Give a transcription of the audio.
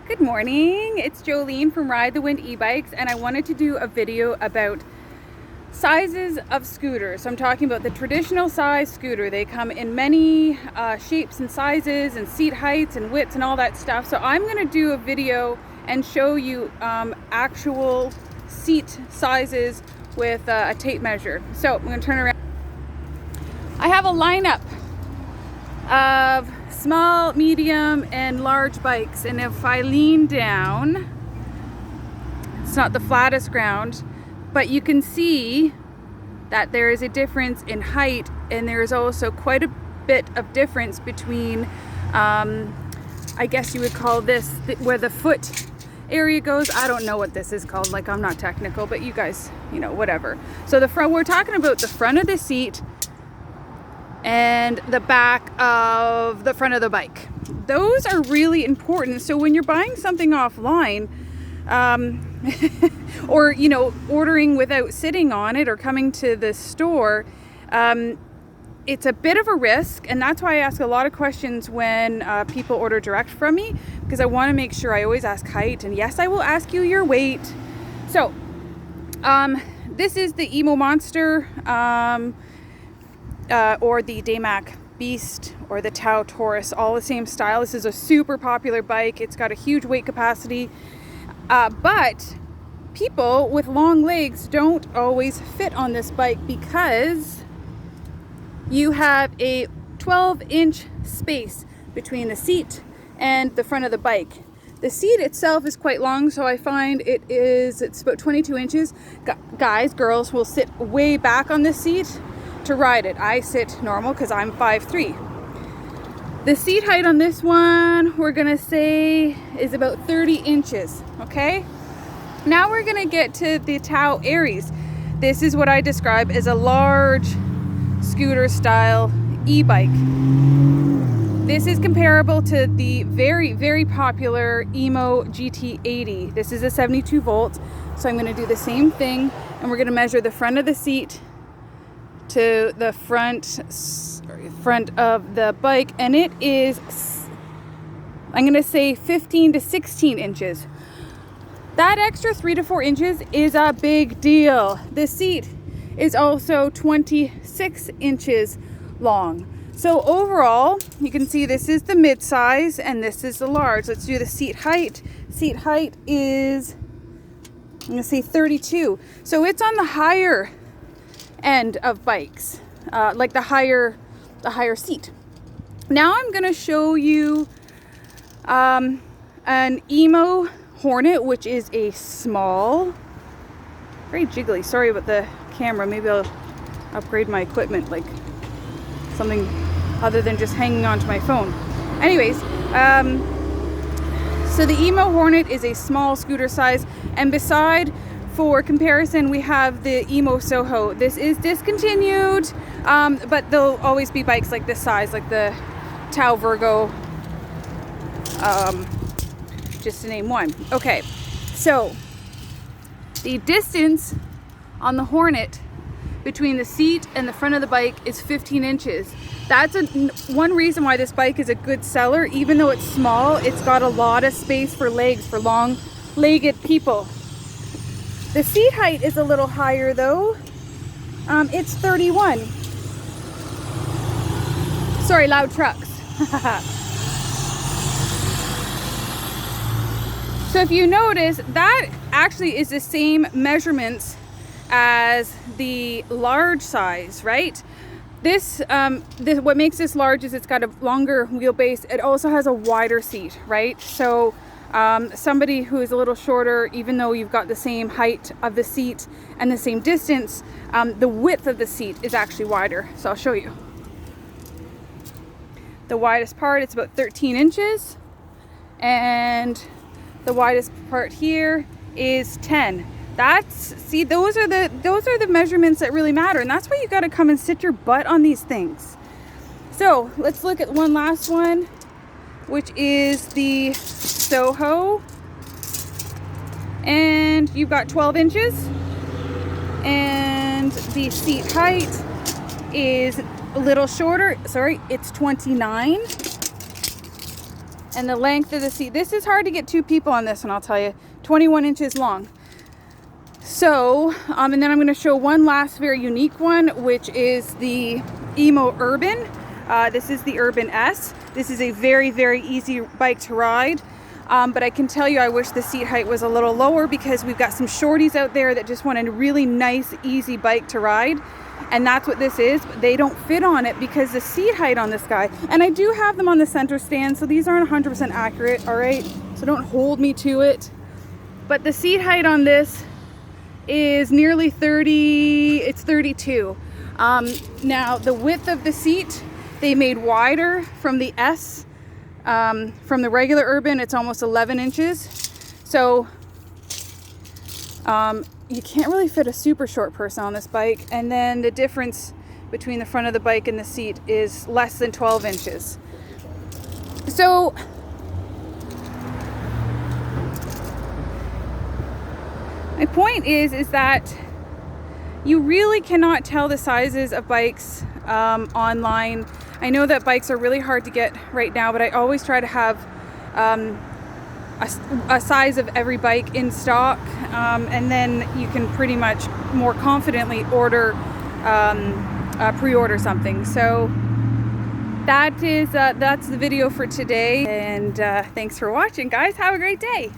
Good morning, it's Jolene from Ride the Wind e-bikes, and I wanted to do a video about sizes of scooters. So I'm talking about the traditional size scooter. They come in many shapes and sizes and seat heights and widths and all that stuff. So I'm going to do a video and show you actual seat sizes with a tape measure. So I'm going to turn around. I have a lineup of small, medium, and large bikes, and if I lean down, it's not the flattest ground, but you can see that there is a difference in height, and there is also quite a bit of difference between I guess you would call this where the foot area goes. I don't know what this is called, like I'm not technical, but you guys, you know, whatever. So the front, we're talking about the front of the seat and the back of the front of the bike. Those are really important. So when you're buying something offline, or, you know, ordering without sitting on it or coming to the store, it's a bit of a risk. And that's why I ask a lot of questions when people order direct from me, because I want to make sure. I always ask height, and yes, I will ask you your weight. So this is the Emo Monster, or the Daymak Beast, or the Tau Taurus, all the same style. This is a super popular bike. It's got a huge weight capacity, but people with long legs don't always fit on this bike because you have a 12-inch space between the seat and the front of the bike. The seat itself is quite long, so I find it's about 22 inches. Guys, girls will sit way back on the seat to ride it. I sit normal because I'm 5'3". The seat height on this one, we're gonna say, is about 30 inches, okay? Now we're gonna get to the Tau Aries. This is what I describe as a large scooter style e-bike. This is comparable to the very, very popular Emo GT80. This is a 72 volt, so I'm gonna do the same thing, and we're gonna measure the front of the seat to the front of the bike, and it is, I'm gonna say, 15 to 16 inches. That extra 3 to 4 inches is a big deal. The seat is also 26 inches long. So overall, you can see this is the mid-size and this is the large. Let's do the seat height. Seat height is, I'm gonna say 32. So it's on the higher end of bikes, like the higher seat. Now I'm gonna show you an Emo Hornet, which is a small, very jiggly. Sorry about the camera. Maybe I'll upgrade my equipment, like something other than just hanging on to my phone. Anyways, so the Emo Hornet is a small scooter size, and beside, for comparison, we have the Emo Soho. This is discontinued, but there'll always be bikes like this size, like the Tau Virgo, just to name one. Okay, so the distance on the Hornet between the seat and the front of the bike is 15 inches. That's one reason why this bike is a good seller. Even though it's small, it's got a lot of space for legs, for long-legged people. The seat height is a little higher though. It's 31. Sorry, loud trucks. So if you notice, that actually is the same measurements as the large size, right? This what makes this large is it's got a longer wheelbase. It also has a wider seat, right? So somebody who is a little shorter, even though you've got the same height of the seat and the same distance, the width of the seat is actually wider. So I'll show you. The widest part, it's about 13 inches, and the widest part here is 10. See, those are the measurements that really matter, and that's why you got to come and sit your butt on these things. So let's look at one last one, which is the Soho, and you've got 12 inches, and the seat height is a little shorter. Sorry, it's 29. And the length of the seat, this is hard to get 2 people on this one, I'll tell you. 21 inches long. So, and then I'm going to show one last very unique one, which is the Emo Urban. This is the Urban S. This is a very, very easy bike to ride. But I can tell you, I wish the seat height was a little lower because we've got some shorties out there that just want a really nice, easy bike to ride. And that's what this is. But they don't fit on it because the seat height on this guy, and I do have them on the center stand, so these aren't 100% accurate, all right? So don't hold me to it. But the seat height on this is nearly 30, it's 32. Now the width of the seat, they made wider from the S. From the regular Urban, it's almost 11 inches. So you can't really fit a super short person on this bike. And then the difference between the front of the bike and the seat is less than 12 inches. So my point is that you really cannot tell the sizes of bikes online. I know that bikes are really hard to get right now, but I always try to have a size of every bike in stock, and then you can pretty much more confidently order, pre-order something. So that's the video for today, and thanks for watching, guys. Have a great day.